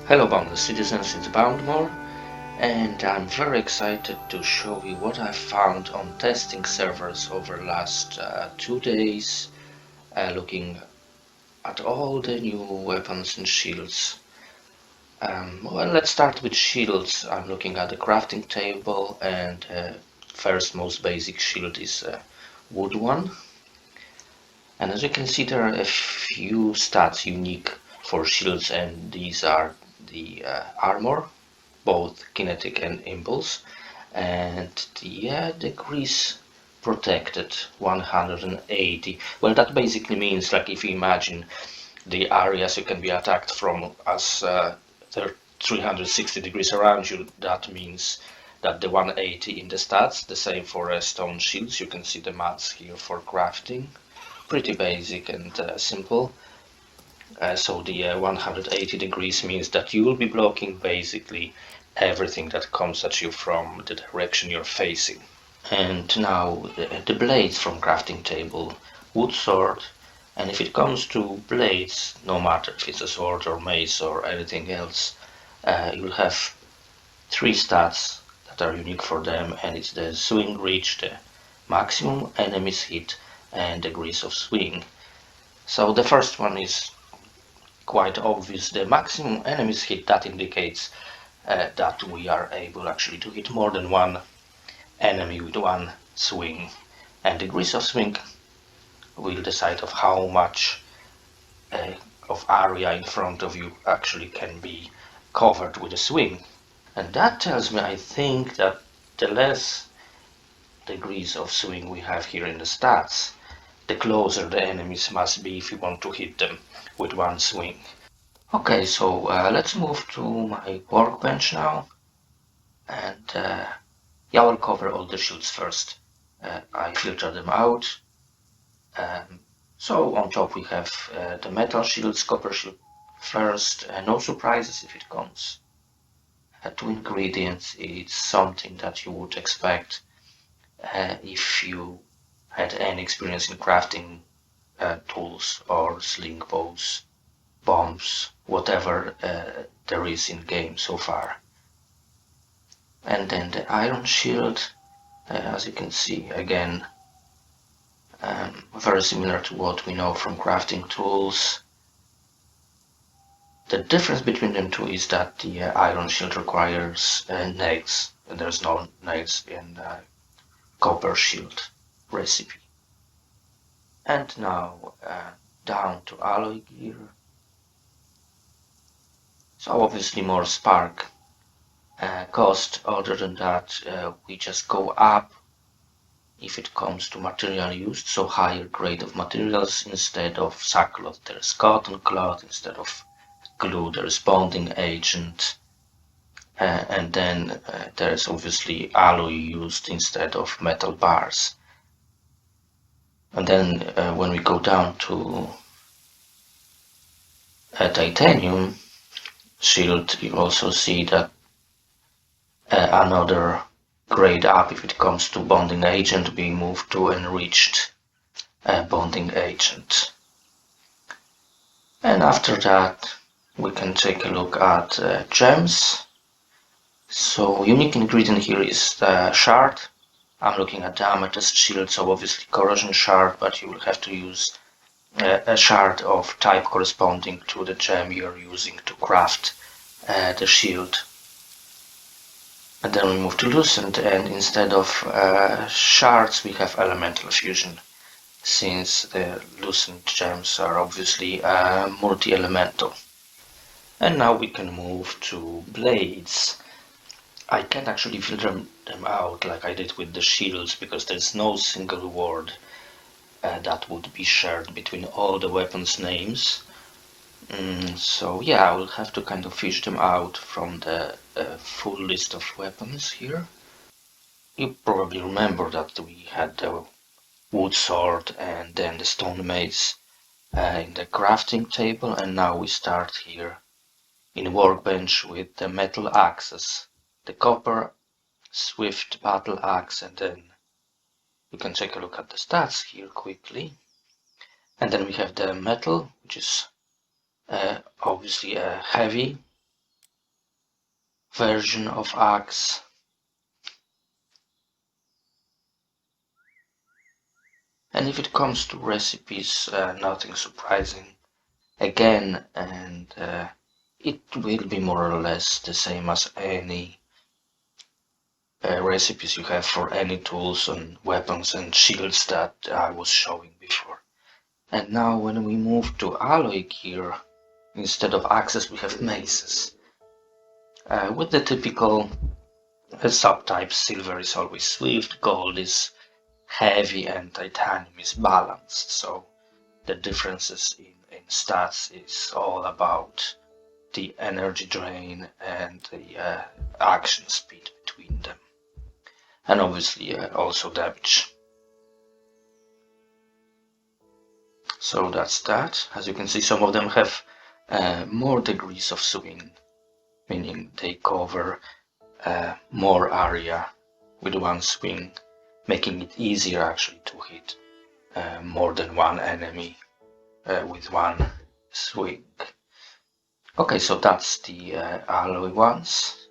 Hello boundless citizens, it's Boundmore, and I'm very excited to show you what I found on testing servers over the last 2 days, looking at all the new weapons and shields. Well, let's start with shields. I'm looking at the crafting table, and first most basic shield is a wood one. And as you can see, there are a few stats unique for shields, and these are the armor, both kinetic and impulse, and the degrees protected 180. Well, that basically means, like, if you imagine the areas you can be attacked from as they're 360 degrees around you, that means that the 180 in the stats. The same for stone shields. You can see the mats here for crafting. Pretty basic and simple. So the 180 degrees means that you will be blocking basically everything that comes at you from the direction you're facing. And now the blades from crafting table, wood sword, and if it comes to blades, no matter if it's a sword or mace or anything else, you'll have three stats that are unique for them, and it's the swing reach, the maximum enemies hit, and degrees of swing. So the first one is quite obvious. The maximum enemies hit, that indicates that we are able actually to hit more than one enemy with one swing, and degrees of swing will decide of how much of area in front of you actually can be covered with a swing. And that tells me, I think, that the less degrees of swing we have here in the stats, the closer the enemies must be if you want to hit them with one swing. Okay, so let's move to my workbench now, and yeah, I'll cover all the shields first. I filter them out. So on top we have the metal shields, copper shield first. No surprises if it comes to ingredients. It's something that you would expect if you had any experience in crafting tools or sling bows, bombs, whatever there is in game so far. And then the iron shield, as you can see, again, very similar to what we know from crafting tools. The difference between them two is that the iron shield requires nails, and there's no nails in the copper shield recipe. And now down to alloy gear. So obviously more spark cost. Other than that, we just go up if it comes to material used, so higher grade of materials. Instead of sackcloth, there's cotton cloth. Instead of glue, there's bonding agent. And then there's obviously alloy used instead of metal bars. And then when we go down to a titanium shield, you also see that another grade up if it comes to bonding agent, we move to enriched bonding agent. And after that, we can take a look at gems. So unique ingredient here is the shard. I'm looking at the Amethyst shield, so obviously corrosion shard, but you will have to use a shard of type corresponding to the gem you're using to craft the shield. And then we move to Lucent, and instead of shards we have elemental fusion, since the Lucent gems are obviously multi-elemental. And now we can move to blades. I can't actually filter them out like I did with the shields, because there's no single word that would be shared between all the weapons names. So yeah, I will have to kind of fish them out from the full list of weapons here. You probably remember that we had the wood sword and then the stone mace in the crafting table, and now we start here in workbench with the metal axes, the copper swift battle axe, and then we can take a look at the stats here quickly. And then we have the metal, which is obviously heavy, version of axe. And if it comes to recipes, nothing surprising again, and it will be more or less the same as any recipes you have for any tools and weapons and shields that I was showing before. And now when we move to alloy gear, instead of axes we have maces. With the typical subtypes, silver is always swift, gold is heavy, and titanium is balanced. So the differences in stats is all about the energy drain and the action speed between them. And obviously also damage. So that's that. As you can see, some of them have more degrees of swing, meaning they cover more area with one swing, making it easier actually to hit more than one enemy with one swing. Okay, so that's the alloy ones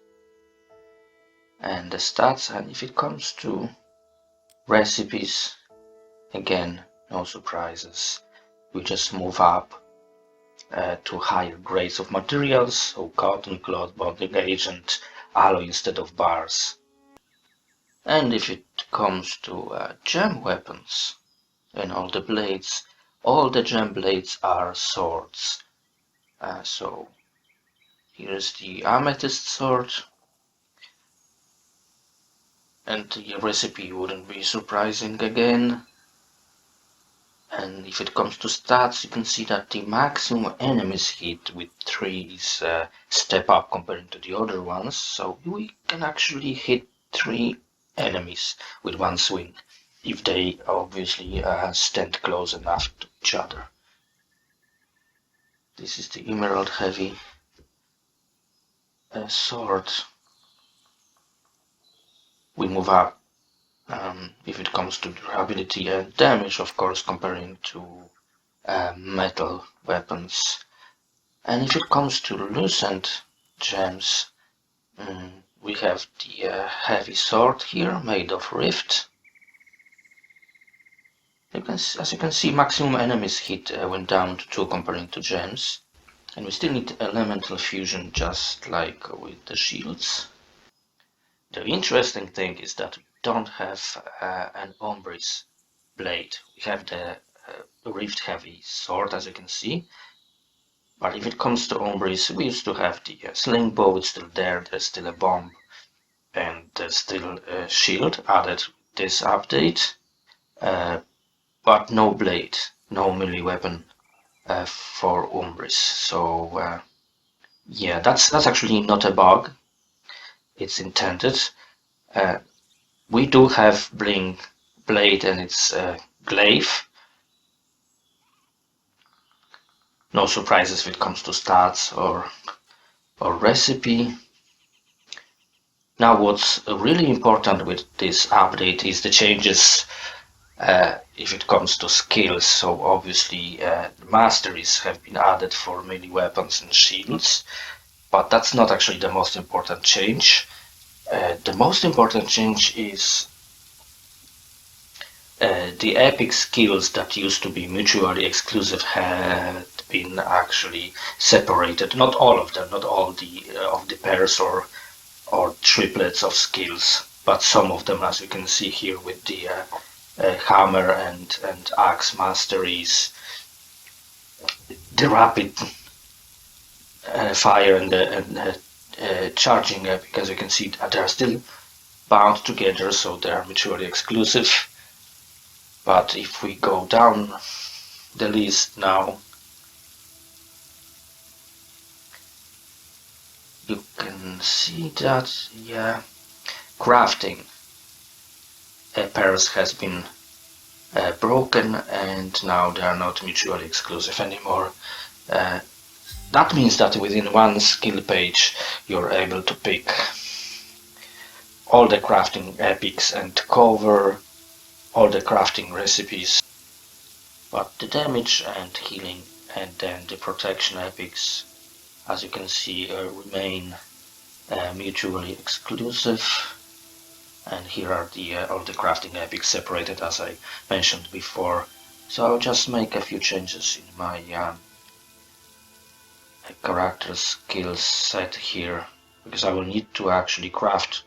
and the stats. And if it comes to recipes, again, no surprises. We just move up to higher grades of materials, so cotton, cloth, bonding agent, alloy instead of bars. And if it comes to gem weapons and all the gem blades are swords. So here's the Amethyst Sword, and the recipe wouldn't be surprising again. And if it comes to stats, you can see that the maximum enemies hit with 3 is a step up compared to the other ones, so we can actually hit 3 enemies with one swing, if they obviously stand close enough to each other. This is the Emerald Heavy sword. We move up if it comes to durability and damage, of course, comparing to metal weapons. And if it comes to lucent gems, we have the heavy sword here made of rift. As you can see, maximum enemies hit went down to 2 comparing to gems. And we still need elemental fusion just like with the shields. The interesting thing is that we don't have an Ombris blade. We have the rift heavy sword, as you can see. But if it comes to Ombris, we used to have the sling bow, it's still there, there's still a bomb, and there's still a shield added this update, but no blade, no melee weapon for Umbris. So yeah, that's actually not a bug. It's intended. We do have Bling blade and its glaive. No surprises if it comes to stats or recipe. Now what's really important with this update is the changes if it comes to skills. So obviously masteries have been added for melee weapons and shields, but that's not actually the most important change. The most important change is the epic skills that used to be mutually exclusive had been actually separated. Not all of them, not all of the pairs or triplets of skills, but some of them, as you can see here with the hammer and axe masteries, the rapid fire and the charging, because you can see that they are still bound together, so they are mutually exclusive. But if we go down the list now, you can see that, yeah, crafting pairs has been broken, and now they are not mutually exclusive anymore. That means that within one skill page you're able to pick all the crafting epics and cover all the crafting recipes, but the damage and healing and then the protection epics, as you can see, remain mutually exclusive. And here are all the crafting epics separated as I mentioned before. So I'll just make a few changes in my character skill set here, because I will need to actually craft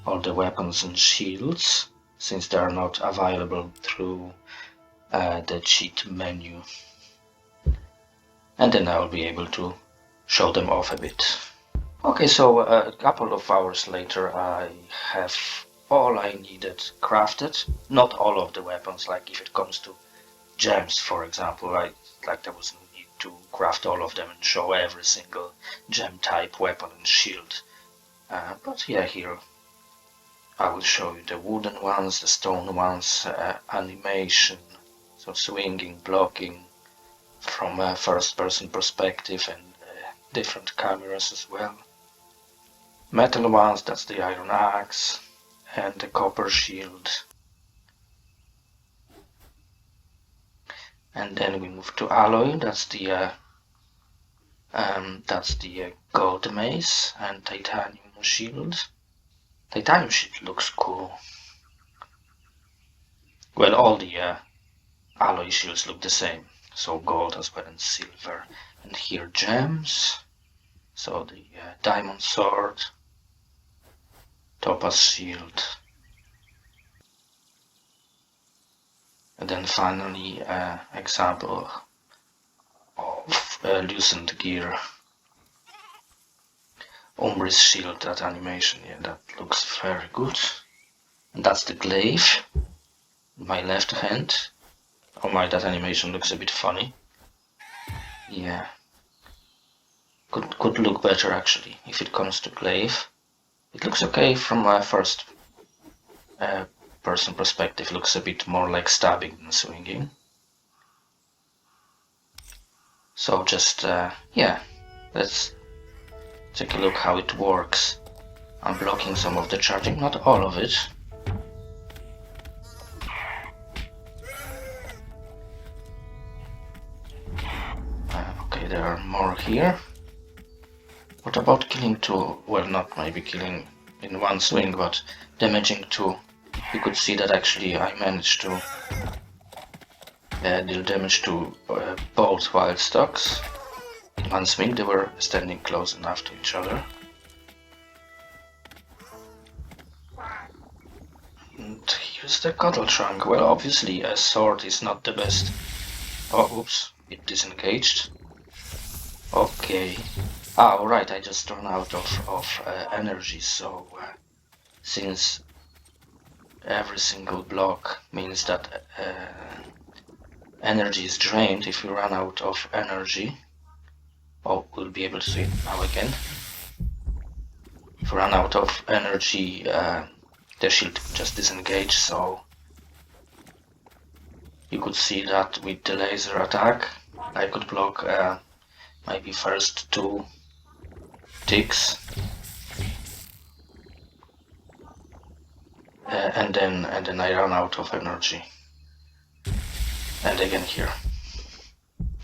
all the weapons and shields, since they are not available through the cheat menu. And then I'll be able to show them off a bit. Okay, so a couple of hours later I have all I needed crafted. Not all of the weapons, like if it comes to gems, for example, like there was no need to craft all of them and show every single gem type weapon and shield. But yeah, here I will show you the wooden ones, the stone ones, animation, so swinging, blocking from a first-person perspective, and different cameras as well. Metal ones, that's the iron axe and the copper shield. And then we move to alloy, that's the gold mace and titanium shield. Titanium shield looks cool. Well, all the alloy shields look the same, so gold as well and silver. And here gems, so the diamond sword, topaz shield, and then finally example of loosened gear. Umbris shield, that animation, yeah, that looks very good. And that's the glaive, my left hand. Oh my, that animation looks a bit funny. Yeah, could look better actually if it comes to glaive. It looks okay from my first person perspective, looks a bit more like stabbing than swinging. So just, yeah, let's take a look how it works. I'm blocking some of the charging, not all of it. Okay, there are more here. What about killing two? Well, not maybe killing in one swing, but damaging two. You could see that actually I managed to deal damage to both wild stocks. In one swing they were standing close enough to each other. And here's the cuddle trunk. Well, obviously a sword is not the best. Oh, oops, it disengaged. Okay. Ah, alright, I just ran out of energy, so since every single block means that energy is drained, if you run out of energy, oh, we'll be able to see it now again. If you run out of energy, the shield just disengage, so you could see that with the laser attack, I could block maybe first two ticks, and then I run out of energy. And again here,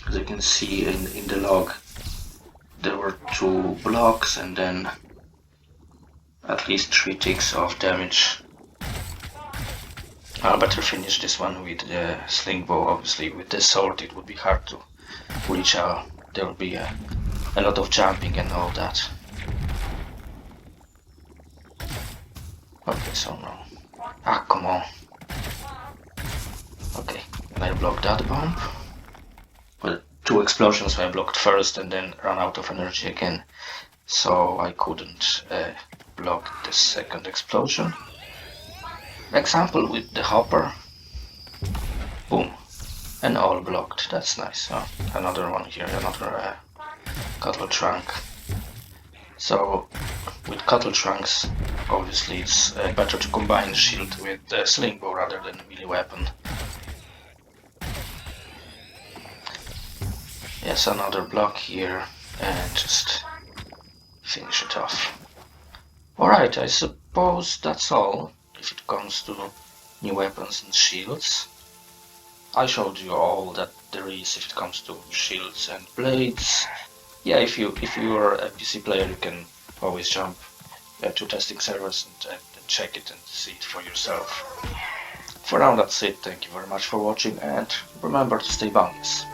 as you can see in the log, there were two blocks and then at least 3 ticks of damage. I'll better finish this one with the sling bow. Obviously with the sword it would be hard to reach out. There will be a lot of jumping and all that. Okay, so no. Ah, come on. Okay, and I blocked that bomb. Well, 2 explosions I blocked first and then ran out of energy again, so I couldn't block the second explosion. Example with the hopper. Boom. And all blocked. That's nice. Oh, another one here, another cuttle trunk. So with cuttle trunks, obviously it's better to combine shield with sling bow rather than melee weapon. Yes, another block here, and just finish it off. Alright, I suppose that's all if it comes to new weapons and shields. I showed you all that there is if it comes to shields and blades. Yeah, if you are a PC player, you can always jump to testing servers and check it and see it for yourself. For now, that's it. Thank you very much for watching, and remember to stay boundless.